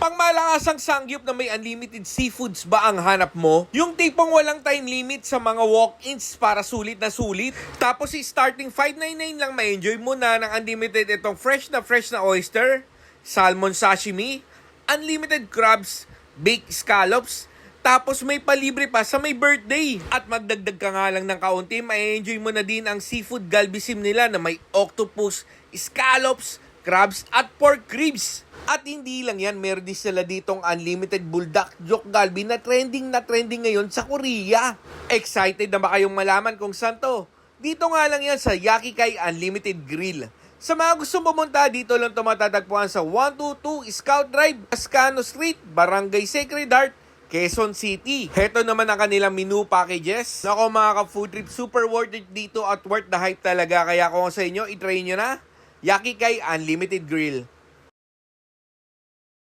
Pangmalakasang sangyup na may unlimited seafoods ba ang hanap mo? Yung tipong walang time limit sa mga walk-ins para sulit na sulit. Tapos starting $5.99 lang ma-enjoy mo na ng unlimited itong fresh na oyster, salmon sashimi, unlimited crabs, baked scallops, tapos may palibre pa sa may birthday. At magdagdag ka nga lang ng kaunti, ma-enjoy mo na din ang seafood galbisim nila na may octopus, scallops, crabs at pork ribs. At hindi lang yan, meron din sila ditong unlimited buldak joke galbi na trending ngayon sa Korea. Excited na ba kayong malaman kung saan to? Dito nga lang yan sa Yakikai Unlimited Grill. Sa mga gusto pumunta, dito lang ito matatagpuan sa 122 Scout Drive, Pascano Street, Barangay Sacred Heart, Quezon City. Heto naman ang kanilang menu packages. Nako mga ka-food trip, super worth it dito at worth the hype talaga. Kaya kung sa inyo, itry nyo na Yakikai Unlimited Grill.